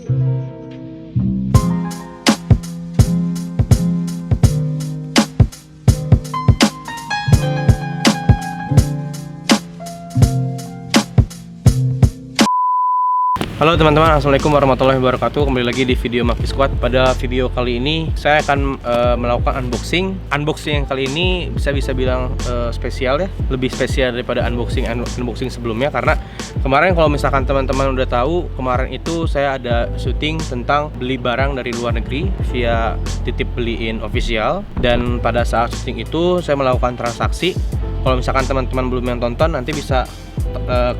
Halo teman-teman, assalamualaikum warahmatullahi wabarakatuh. Kembali lagi di video Maki Squad. Pada video kali ini saya akan melakukan unboxing. Unboxing yang kali ini bisa bilang spesial ya, lebih spesial daripada unboxing sebelumnya. Karena kemarin kalau misalkan teman-teman udah tahu, kemarin itu saya ada syuting tentang beli barang dari luar negeri via titip beliin official. Dan pada saat syuting itu saya melakukan transaksi. Kalau misalkan teman-teman belum yang tonton, nanti bisa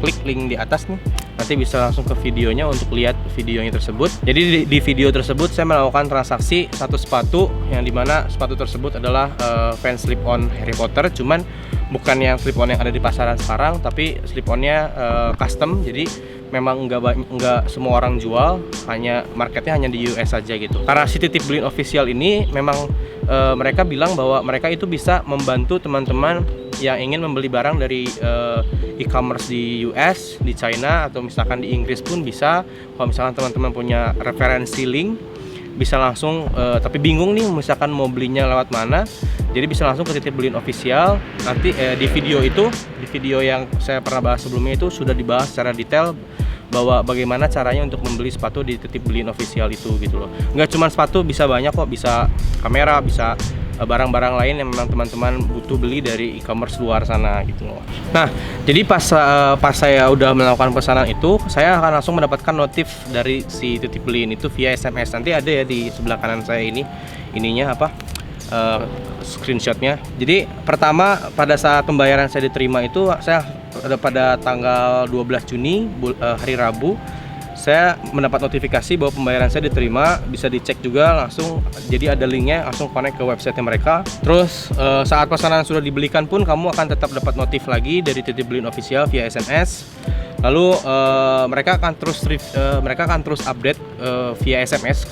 klik link di atas nih. Nanti bisa langsung ke videonya untuk lihat videonya tersebut. Jadi di video tersebut saya melakukan transaksi satu sepatu, yang dimana sepatu tersebut adalah fans slip-on Harry Potter. Cuman bukan yang slip-on yang ada di pasaran sekarang, tapi slip-onnya custom. Jadi memang nggak semua orang jual, marketnya hanya di US saja gitu. Karena si titip beliin official ini memang mereka bilang bahwa mereka itu bisa membantu teman-teman yang ingin membeli barang dari e-commerce di US, di China, atau misalkan di Inggris pun bisa. Kalau misalkan teman-teman punya referensi link, bisa langsung, tapi bingung nih misalkan mau belinya lewat mana, jadi bisa langsung ke titip beliin official. Nanti di video yang saya pernah bahas sebelumnya itu sudah dibahas secara detail bahwa bagaimana caranya untuk membeli sepatu di titip beliin official itu gitu loh. Nggak cuma sepatu, bisa banyak kok, bisa kamera, bisa barang-barang lain yang memang teman-teman butuh beli dari e-commerce luar sana gitu loh. Nah, jadi pas saya udah melakukan pesanan itu, saya akan langsung mendapatkan notif dari si titip beliin itu via SMS. Nanti ada ya di sebelah kanan saya ininya screenshotnya. Jadi pertama pada saat pembayaran saya diterima itu, saya pada tanggal 12 Juni hari Rabu, saya mendapat notifikasi bahwa pembayaran saya diterima. Bisa dicek juga langsung, jadi ada linknya, langsung connect ke website mereka. Terus saat pesanan sudah dibelikan pun kamu akan tetap dapat notif lagi dari titip beliin official via SMS. Lalu mereka akan terus update via SMS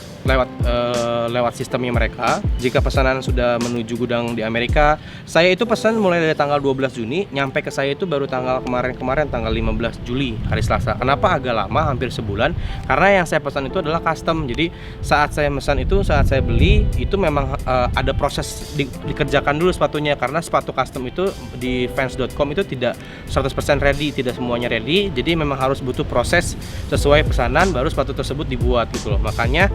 lewat sistemnya mereka. Jika pesanan sudah menuju gudang di Amerika, saya itu pesan mulai dari tanggal 12 Juni, nyampe ke saya itu baru tanggal kemarin tanggal 15 Juli, hari Selasa. Kenapa agak lama, hampir sebulan? Karena yang saya pesan itu adalah custom. Jadi saat saya pesan itu, saat saya beli itu memang ada proses dikerjakan dulu sepatunya, karena sepatu custom itu di fans.com itu tidak 100% ready, tidak semuanya ready. Jadi memang harus butuh proses sesuai pesanan baru sepatu tersebut dibuat gitu loh. Makanya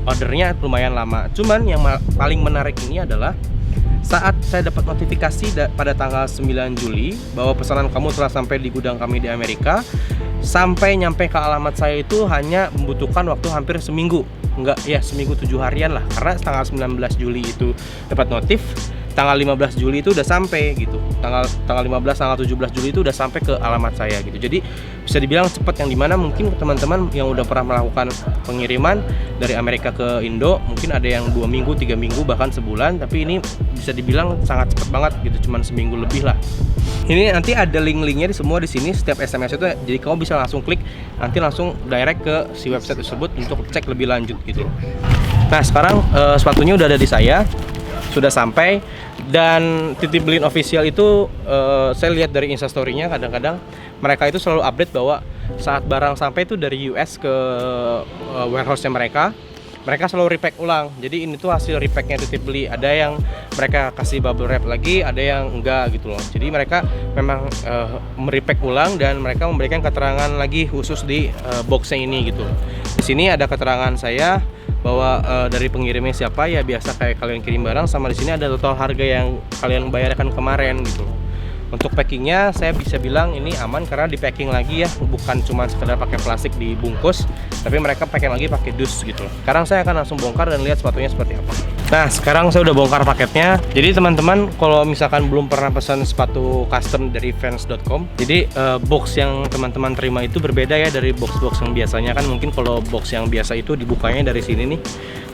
ordernya lumayan lama. Cuman yang paling menarik ini adalah saat saya dapat notifikasi pada tanggal 9 Juli bahwa pesanan kamu telah sampai di gudang kami di Amerika, sampai nyampe ke alamat saya itu hanya membutuhkan waktu hampir seminggu. Seminggu 7 harian lah, karena tanggal 19 Juli itu dapat notif, tanggal 15 Juli itu udah sampai gitu. Tanggal 15, tanggal 17 Juli itu udah sampai ke alamat saya gitu. Jadi bisa dibilang cepat, yang dimana mungkin teman-teman yang udah pernah melakukan pengiriman dari Amerika ke Indo, mungkin ada yang 2 minggu, 3 minggu, bahkan sebulan. Tapi ini bisa dibilang sangat cepat banget gitu, cuman seminggu lebih lah. Ini nanti ada link-linknya semua di sini, setiap SMS itu, jadi kamu bisa langsung klik, nanti langsung direct ke si website tersebut untuk cek lebih lanjut gitu. Nah sekarang sepatunya udah ada di saya, sudah sampai. Dan titip beliin official itu saya lihat dari instastory-nya, kadang-kadang mereka itu selalu update bahwa saat barang sampai itu dari US ke warehouse-nya mereka selalu repack ulang. Jadi ini tuh hasil repacknya titip beli. Ada yang mereka kasih bubble wrap lagi, ada yang enggak gitu loh. Jadi mereka memang merepack ulang, dan mereka memberikan keterangan lagi khusus di boxnya ini gitu. Di sini ada keterangan saya bahwa dari pengirimnya siapa, ya biasa kayak kalian kirim barang, sama di sini ada total harga yang kalian bayarkan kemarin gitu. Untuk packingnya saya bisa bilang ini aman, karena di packing lagi ya, bukan cuma sekedar pakai plastik dibungkus, tapi mereka packing lagi pakai dus gitu loh. Sekarang saya akan langsung bongkar dan lihat sepatunya seperti apa. Nah sekarang saya udah bongkar paketnya. Jadi teman-teman kalau misalkan belum pernah pesan sepatu custom dari fans.com, jadi box yang teman-teman terima itu berbeda ya dari box-box yang biasanya. Kan mungkin kalau box yang biasa itu dibukanya dari sini nih,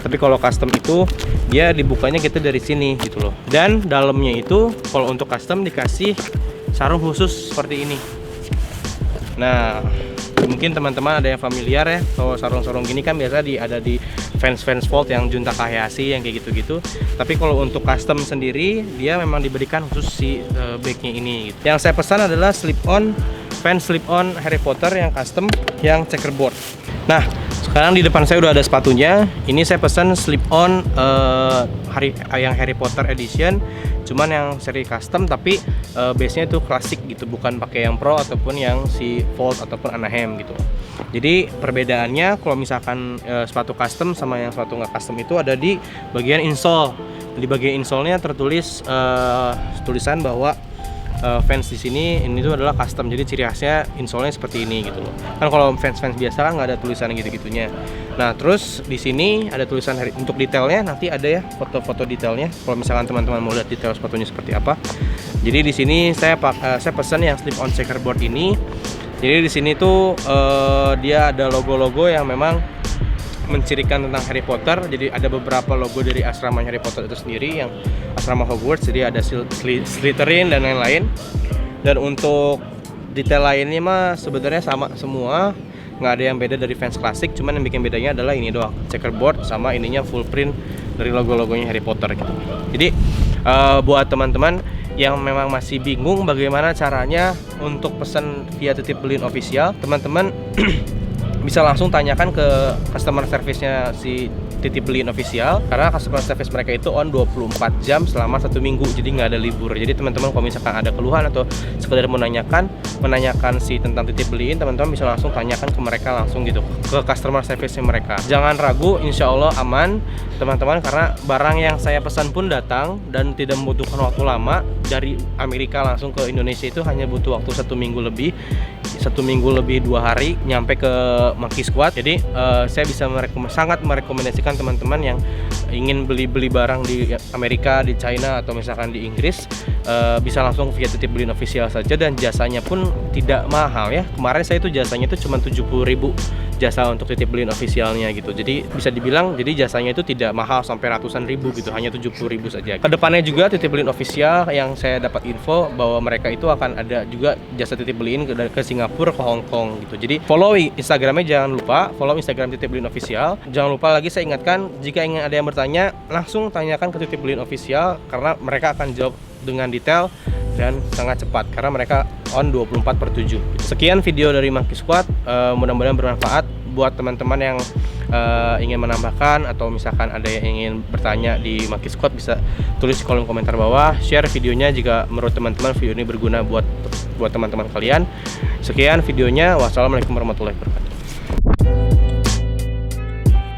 tapi kalau custom itu dia dibukanya kita dari sini gitu loh. Dan dalamnya itu kalau untuk custom dikasih sarung khusus seperti ini. Nah mungkin teman-teman ada yang familiar ya, kalau sarung-sarung gini kan biasa ada di Fans Fold yang Junta Hayashi yang kayak gitu-gitu. Tapi kalau untuk custom sendiri dia memang diberikan khusus si bagnya ini gitu. Yang saya pesan adalah slip-on Harry Potter yang custom, yang checkerboard. Nah Sekarang di depan saya udah ada sepatunya. Ini saya pesan slip on yang Harry Potter edition, cuman yang seri custom, tapi base-nya itu klasik gitu, bukan pakai yang pro ataupun yang si Volt ataupun Anaheim gitu. Jadi perbedaannya kalau misalkan sepatu custom sama yang sepatu nggak custom itu ada di bagian insole. Di bagian insole-nya tertulis tulisan bahwa fans di sini ini tuh adalah custom, jadi ciri khasnya insole-nya seperti ini gitu loh. Kan kalau fans biasa kan nggak ada tulisan gitu-gitunya. Nah terus di sini ada tulisan untuk detailnya, nanti ada ya foto-foto detailnya. Kalau misalkan teman-teman mau lihat detail sepatunya seperti apa. Jadi di sini saya pesan yang slip on checkerboard ini. Jadi di sini tuh dia ada logo-logo yang memang mencirikan tentang Harry Potter. Jadi ada beberapa logo dari asrama Harry Potter itu sendiri, yang asrama Hogwarts. Jadi ada Slytherin dan lain-lain. Dan untuk detail lainnya mah sebenarnya sama semua, nggak ada yang beda dari fans klasik. Cuman yang bikin bedanya adalah ini doang, checkerboard sama ininya full print dari logo-logonya Harry Potter gitu. Jadi buat teman-teman yang memang masih bingung bagaimana caranya untuk pesan via Titip Beliin official, teman-teman bisa langsung tanyakan ke customer service-nya si Titip Beliin official, karena customer service mereka itu on 24 jam selama 1 minggu, jadi nggak ada libur. Jadi teman-teman kalau misalkan ada keluhan atau sekedar menanyakan si tentang Titip Beliin, teman-teman bisa langsung tanyakan ke mereka langsung gitu, ke customer service-nya mereka. Jangan ragu, insya Allah aman teman-teman, karena barang yang saya pesan pun datang dan tidak membutuhkan waktu lama. Dari Amerika langsung ke Indonesia itu hanya butuh waktu 1 minggu lebih 2 hari nyampe ke Monkey Squad. Jadi saya bisa sangat merekomendasikan teman-teman yang ingin beli barang di Amerika, di China, atau misalkan di Inggris, bisa langsung via Titip Beliin official saja, dan jasanya pun tidak mahal ya. Kemarin saya itu jasanya itu cuma 70.000 jasa untuk Titip Beliin officialnya gitu. Jadi bisa dibilang jadi jasanya itu tidak mahal sampai ratusan ribu gitu, hanya 70.000 saja. Kedepannya juga Titip Beliin official yang saya dapat info bahwa mereka itu akan ada juga jasa Titip Beliin ke Singapura, ke Hong Kong gitu. Jadi follow Instagramnya, jangan lupa follow Instagram Titip Beliin official. Jangan lupa lagi, saya ingatkan, jika ingin ada yang bertanya langsung tanyakan ke Titip Beliin official, karena mereka akan jawab dengan detail dan sangat cepat, karena mereka on 24/7. Sekian video dari Monkey Squad, mudah-mudahan bermanfaat buat teman-teman yang ingin menambahkan atau misalkan ada yang ingin bertanya di Monkey Squad, bisa tulis di kolom komentar bawah. Share videonya jika menurut teman-teman video ini berguna buat teman-teman kalian. Sekian videonya, wassalamualaikum warahmatullahi wabarakatuh.